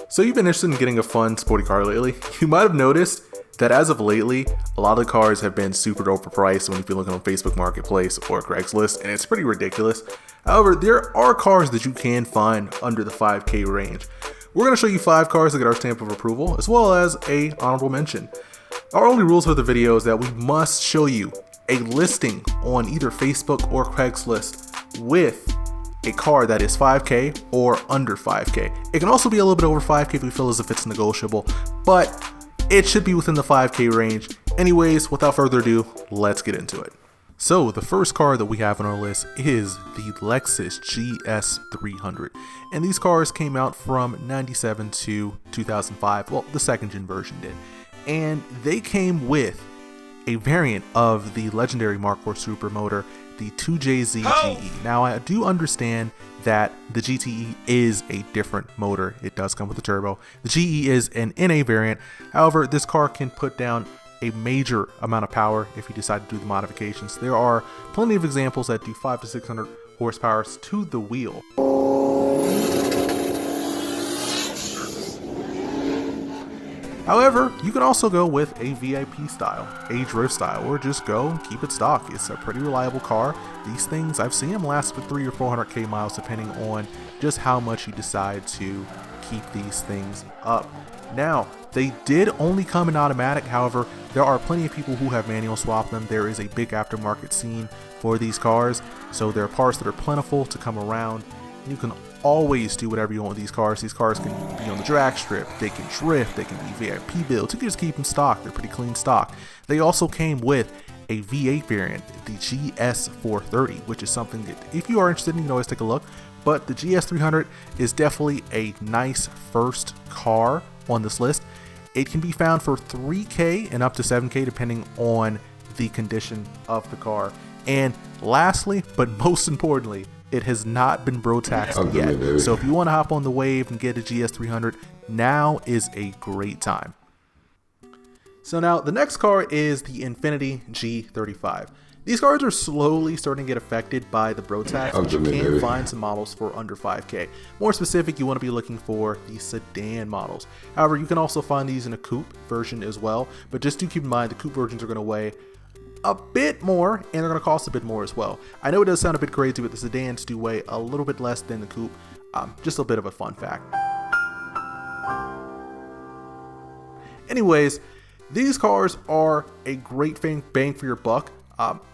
So you've been interested in getting a fun sporty car lately? You might have noticed that as of lately, a lot of the cars have been super overpriced when you've been looking on Facebook Marketplace or Craigslist, and it's pretty ridiculous. However, there are cars that you can find under the 5K range. We're going to show you 5 cars that get our stamp of approval, as well as a honorable mention. Our only rules for the video is that we must show you a listing on either Facebook or Craigslist with a car that is 5K or under 5K. It can also be a little bit over 5K if we feel as if it's negotiable, but it should be within the 5K range. Anyways, without further ado, let's get into it. So the first car that we have on our list is the Lexus GS300. And these cars came out from 97 to 2005. Well, the second gen version did. And they came with a variant of the legendary Mark IV Supermotor, the 2JZ GE. Now I do understand that the GTE is a different motor. It does come with a turbo. The GE is an NA variant. However, this car can put down a major amount of power if you decide to do the modifications. There are plenty of examples that do 500 to 600 horsepower to the wheel. However, you can also go with a VIP style, a drift style, or just go and keep it stock. It's a pretty reliable car. These things, I've seen them last for 300 or 400k miles depending on just how much you decide to keep these things up. Now, they did only come in automatic. However, there are plenty of people who have manual swapped them. There is a big aftermarket scene for these cars, so there are parts that are plentiful to come around. You can always do whatever you want with these cars. These cars can be on the drag strip, they can drift, they can be VIP builds. You can just keep them stock. They're pretty clean stock. They also came with a V8 variant, the GS430, which is something that if you are interested, you can always take a look. But the GS300 is definitely a nice first car on this list. It can be found for 3K and up to 7K depending on the condition of the car. And lastly, but most importantly, it has not been bro taxed yet. So if you want to hop on the wave and get a GS300, now is a great time. So now the next car is the Infiniti G35. These cars are slowly starting to get affected by the bro tax, but you can find some models for under 5K. More specific, you want to be looking for the sedan models. However, you can also find these in a coupe version as well, but just do keep in mind the coupe versions are going to weigh a bit more and they're going to cost a bit more as well. I know it does sound a bit crazy, but the sedans do weigh a little bit less than the coupe. Just a bit of a fun fact. Anyways, these cars are a great bang for your buck.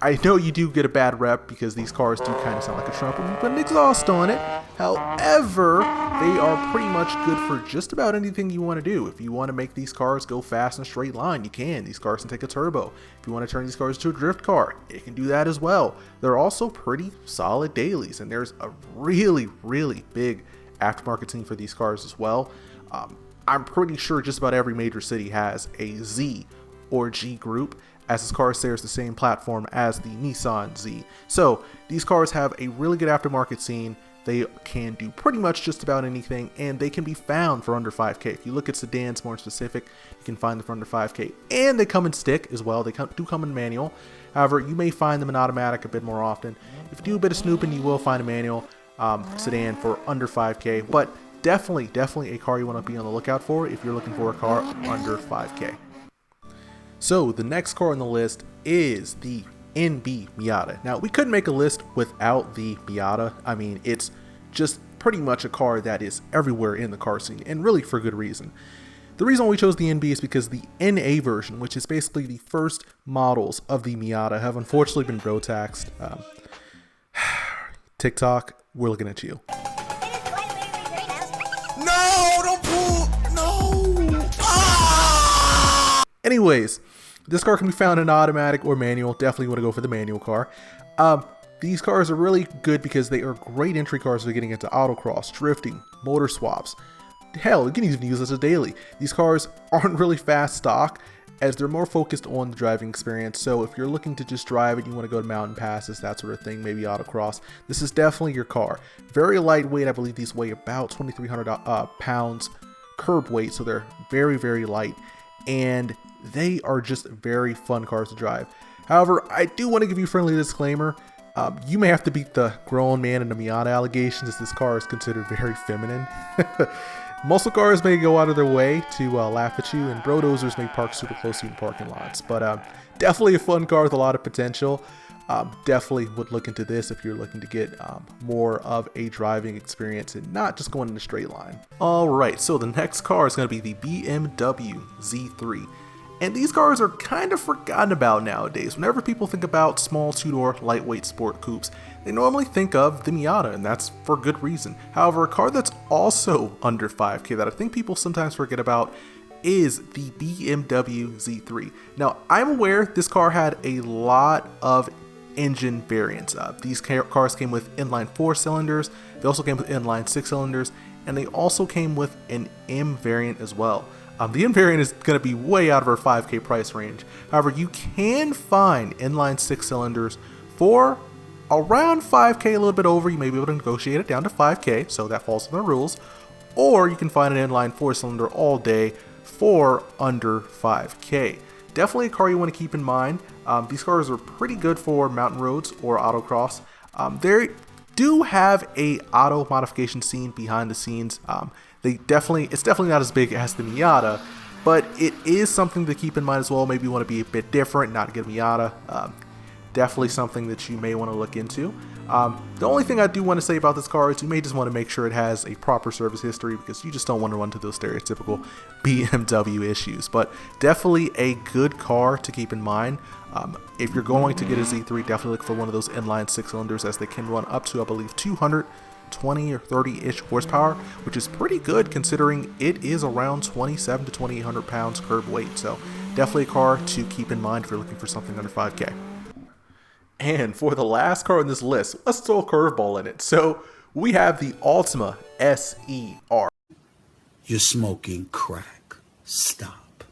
I know you do get a bad rep because these cars do kind of sound like a trumpet when you put an exhaust on it. However, they are pretty much good for just about anything you want to do. If you want to make these cars go fast in a straight line, you can. These cars can take a turbo. If you want to turn these cars into a drift car, it can do that as well. They're also pretty solid dailies, and there's a really big aftermarket scene for these cars as well. I'm pretty sure just about every major city has a Z or G group, as this car shares the same platform as the Nissan Z. So these cars have a really good aftermarket scene. They can do pretty much just about anything, and they can be found for under 5K. If you look at sedans more specific, you can find them for under 5K. And they come in stick as well. They do come in manual. However, you may find them in automatic a bit more often. If you do a bit of snooping, you will find a manual sedan for under 5K. But definitely a car you want to be on the lookout for if you're looking for a car under 5K. So the next car on the list is the NB Miata. Now, we couldn't make a list without the Miata. I mean, it's just pretty much a car that is everywhere in the car scene, and really for good reason. The reason why we chose the NB is because the NA version, which is basically the first models of the Miata, have unfortunately been bro taxed. TikTok, we're looking at you. No, don't pull. No. Ah! Anyways, this car can be found in automatic or manual. Definitely want to go for the manual car. These cars are really good because they are great entry cars for getting into autocross, drifting, motor swaps. Hell, you can even use this as a daily. These cars aren't really fast stock as they're more focused on the driving experience. So if you're looking to just drive it, you want to go to mountain passes, that sort of thing, maybe autocross, this is definitely your car. Very lightweight. I believe these weigh about 2,300 pounds curb weight, so they're very light, and they are just very fun cars to drive. However, I do want to give you a friendly disclaimer. You may have to beat the grown man in the Miata allegations, as this car is considered very feminine. Muscle cars may go out of their way to laugh at you, and brodozers may park super close to you in parking lots. But definitely a fun car with a lot of potential. Definitely would look into this if you're looking to get more of a driving experience and not just going in a straight line. Alright, so the next car is going to be the BMW Z3. And these cars are kind of forgotten about nowadays. Whenever people think about small two-door lightweight sport coupes, they normally think of the Miata, and that's for good reason. However, a car that's also under 5K that I think people sometimes forget about is the BMW Z3. Now, I'm aware this car had a lot of engine variants. These cars came with inline 4 cylinders, they also came with inline 6 cylinders, and they also came with an M variant as well. The M variant is going to be way out of our 5K price range. However, you can find inline 6 cylinders for around 5K, a little bit over. You may be able to negotiate it down to 5K, so that falls within the rules. Or you can find an inline 4 cylinder all day for under 5K. Definitely a car you want to keep in mind. These cars are pretty good for mountain roads or autocross. They do have a auto modification scene behind the scenes. It's definitely not as big as the Miata, but it is something to keep in mind as well. Maybe you want to be a bit different, not get a Miata. Definitely something that you may want to look into. The only thing I do want to say about this car is you may just want to make sure it has a proper service history, because you just don't want to run into those stereotypical BMW issues. But definitely a good car to keep in mind. If you're going to get a Z3, definitely look for one of those inline 6 cylinders, as they can run up to, I believe, 220 or 30-ish horsepower, which is pretty good considering it is around 27 to 2,800 pounds curb weight. So definitely a car to keep in mind if you're looking for something under 5K. And for the last car on this list, let's throw a curveball in it. So we have the Altima SER. You're smoking crack. Stop.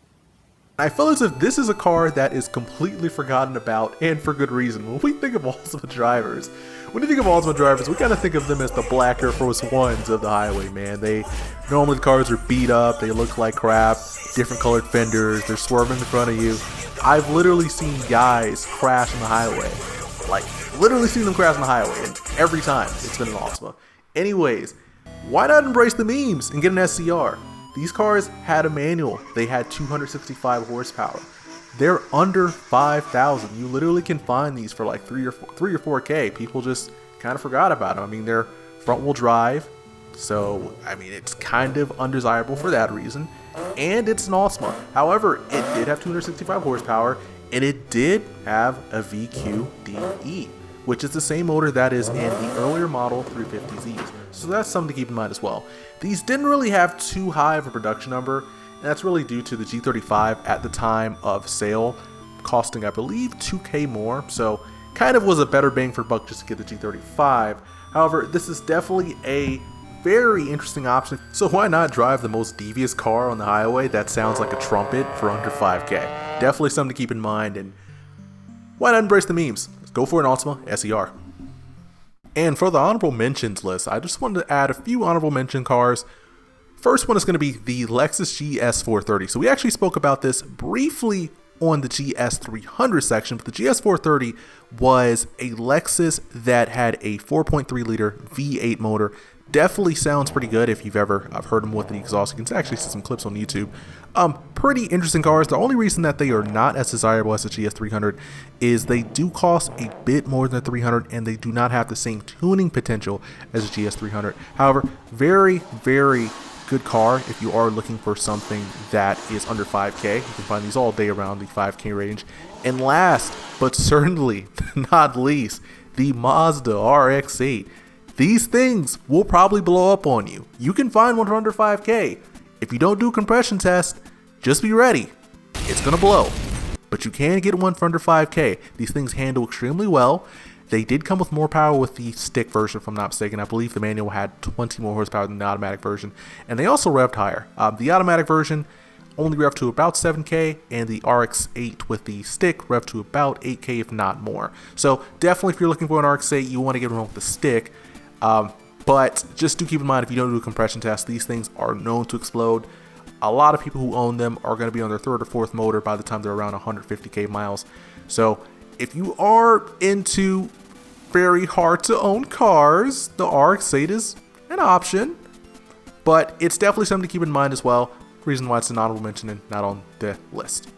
I feel as if this is a car that is completely forgotten about, and for good reason. When we think of Altima drivers, we kind of think of them as the black Air Force Ones of the highway, man. Normally the cars are beat up, they look like crap, different colored fenders, they're swerving in front of you. I've literally seen guys crash on the highway. Like, literally seen them crash on the highway, and every time it's been an Altima. Anyways, why not embrace the memes and get an SCR? These cars had a manual. They had 265 horsepower. They're under 5,000. You literally can find these for like 3 or 4K. People just kind of forgot about them. I mean, they're front wheel drive, so I mean, it's kind of undesirable for that reason. And it's an Altima. However, it did have 265 horsepower, and it did have a VQDE, which is the same motor that is in the earlier model 350Zs. So that's something to keep in mind as well. These didn't really have too high of a production number, and that's really due to the G35 at the time of sale costing, I believe, 2K more. So kind of was a better bang for buck just to get the G35. However, this is definitely a very interesting option. So why not drive the most devious car on the highway that sounds like a trumpet for under 5K? Definitely something to keep in mind, and why not embrace the memes? Let's go for an Altima SER. And for the honorable mentions list, I just wanted to add a few honorable mention cars. First one is going to be the Lexus GS430. So we actually spoke about this briefly on the GS300 section, but the GS430 was a Lexus that had a 4.3 liter V8 motor. Definitely sounds pretty good if you've ever heard them with the exhaust. You can actually see some clips on YouTube. Pretty interesting cars. The only reason that they are not as desirable as the GS300 is they do cost a bit more than the 300, and they do not have the same tuning potential as the GS300. However, very, very good car if you are looking for something that is under 5K. You can find these all day around the 5K range. And last, but certainly not least, the Mazda RX-8. These things will probably blow up on you. You can find one for under 5K. If you don't do a compression test, just be ready. It's gonna blow. But you can get one for under 5K. These things handle extremely well. They did come with more power with the stick version, if I'm not mistaken. I believe the manual had 20 more horsepower than the automatic version. And they also revved higher. The automatic version only revved to about 7K, and the RX-8 with the stick revved to about 8K, if not more. So definitely if you're looking for an RX-8, you want to get one with the stick. But just do keep in mind, if you don't do a compression test, these things are known to explode. A lot of people who own them are going to be on their third or fourth motor by the time they're around 150K miles. So if you are into very hard to own cars, the RX-8 is an option, but it's definitely something to keep in mind as well. Reason why it's an honorable mention and not on the list.